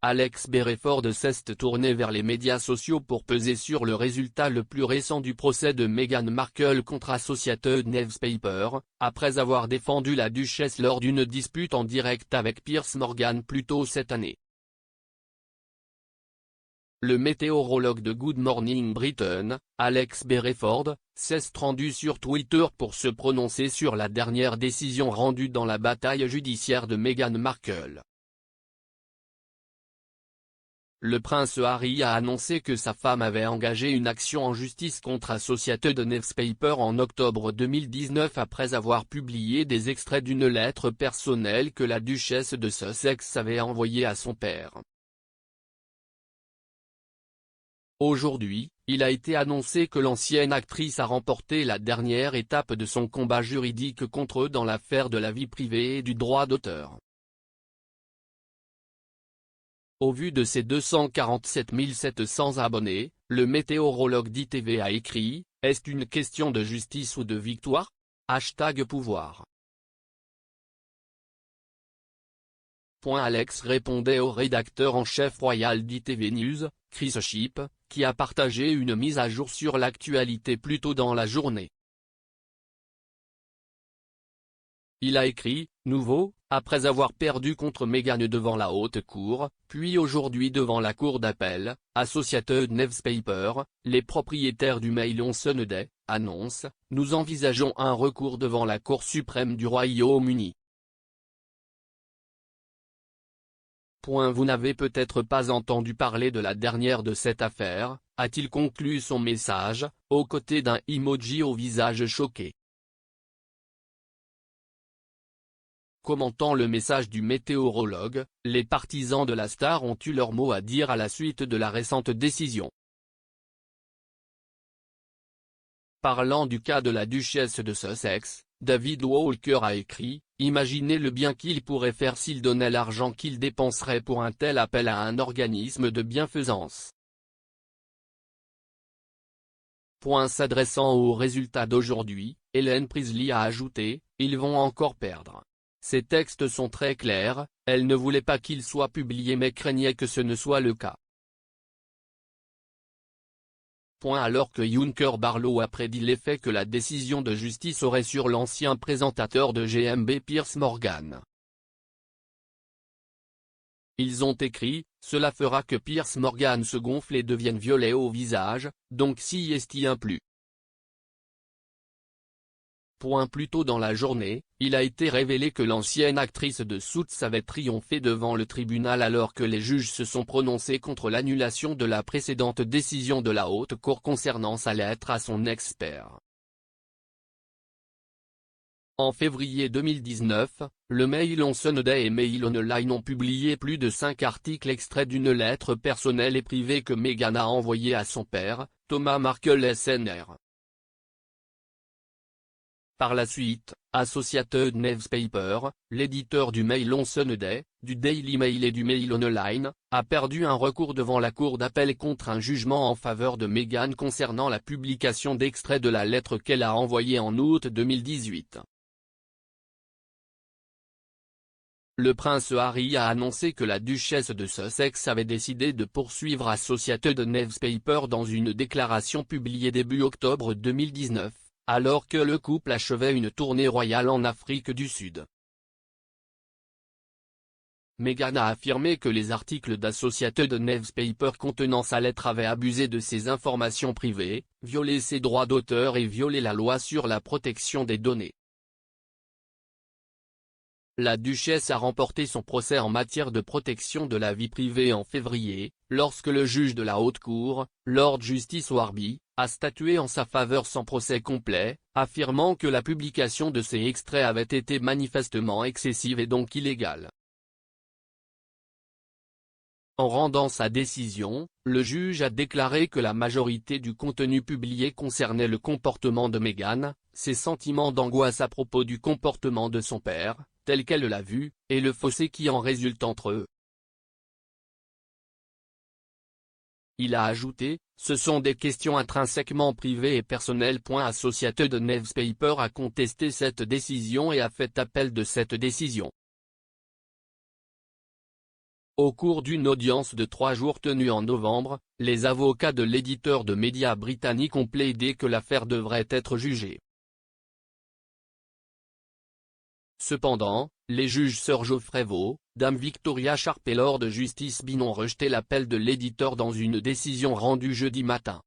Alex Berreford s'est tourné vers les médias sociaux pour peser sur le résultat le plus récent du procès de Meghan Markle contre Associated Newspaper, après avoir défendu la duchesse lors d'une dispute en direct avec Piers Morgan plus tôt cette année. Le météorologue de Good Morning Britain, Alex Berreford, s'est rendu sur Twitter pour se prononcer sur la dernière décision rendue dans la bataille judiciaire de Meghan Markle. Le prince Harry a annoncé que sa femme avait engagé une action en justice contre Associated Newspaper en octobre 2019 après avoir publié des extraits d'une lettre personnelle que la duchesse de Sussex avait envoyée à son père. Aujourd'hui, il a été annoncé que l'ancienne actrice a remporté la dernière étape de son combat juridique contre eux dans l'affaire de la vie privée et du droit d'auteur. Au vu de ses 247 700 abonnés, le météorologue d'ITV a écrit « Est-ce une question de justice ou de victoire ? #pouvoir ». Alex répondait au rédacteur en chef royal d'ITV News, Chris Shipp, qui a partagé une mise à jour sur l'actualité plus tôt dans la journée. Il a écrit « Nouveau, après avoir perdu contre Meghan devant la haute cour, puis aujourd'hui devant la cour d'appel, Associated Newspaper, les propriétaires du Mail on Sunday, annoncent « Nous envisageons un recours devant la Cour suprême du Royaume-Uni ». Vous n'avez peut-être pas entendu parler de la dernière de cette affaire, a-t-il conclu son message, aux côtés d'un emoji au visage choqué. Commentant le message du météorologue, les partisans de la star ont eu leur mot à dire à la suite de la récente décision. Parlant du cas de la duchesse de Sussex, David Walker a écrit « Imaginez le bien qu'il pourrait faire s'il donnait l'argent qu'il dépenserait pour un tel appel à un organisme de bienfaisance. » S'adressant aux résultats d'aujourd'hui, Ellen Presley a ajouté « Ils vont encore perdre. Ces textes sont très clairs, elle ne voulait pas qu'ils soient publiés mais craignait que ce ne soit le cas. » Alors que Juncker Barlow a prédit l'effet que la décision de justice aurait sur l'ancien présentateur de GMB Piers Morgan. Ils ont écrit « Cela fera que Piers Morgan se gonfle et devienne violet au visage, donc s'y est plus. » Plus tôt dans la journée, il a été révélé que l'ancienne actrice de Suits avait triomphé devant le tribunal alors que les juges se sont prononcés contre l'annulation de la précédente décision de la Haute Cour concernant sa lettre à son ex-père. En février 2019, le Mail on Sunday et Mail Online ont publié plus de 5 articles extraits d'une lettre personnelle et privée que Meghan a envoyée à son père, Thomas Markle Sr. Par la suite, Associated Newspaper, l'éditeur du Mail on Sunday, du Daily Mail et du Mail Online, a perdu un recours devant la cour d'appel contre un jugement en faveur de Meghan concernant la publication d'extraits de la lettre qu'elle a envoyée en août 2018. Le prince Harry a annoncé que la duchesse de Sussex avait décidé de poursuivre Associated Newspaper dans une déclaration publiée début octobre 2019. Alors que le couple achevait une tournée royale en Afrique du Sud. Meghan a affirmé que les articles d'Associated Newspaper contenant sa lettre avaient abusé de ses informations privées, violé ses droits d'auteur et violé la loi sur la protection des données. La duchesse a remporté son procès en matière de protection de la vie privée en février, lorsque le juge de la Haute Cour, Lord Justice Warby, a statué en sa faveur sans procès complet, affirmant que la publication de ces extraits avait été manifestement excessive et donc illégale. En rendant sa décision, le juge a déclaré que la majorité du contenu publié concernait le comportement de Meghan, ses sentiments d'angoisse à propos du comportement de son père, tel qu'elle l'a vu, et le fossé qui en résulte entre eux. Il a ajouté, ce sont des questions intrinsèquement privées et personnelles. Associated Newspaper a contesté cette décision et a fait appel de cette décision. Au cours d'une audience de 3 jours tenue en novembre, les avocats de l'éditeur de médias britannique ont plaidé que l'affaire devrait être jugée. Cependant, les juges Sir Geoffrey Vaux, Dame Victoria Sharp et Lord Justice Bean ont rejeté l'appel de l'éditeur dans une décision rendue jeudi matin.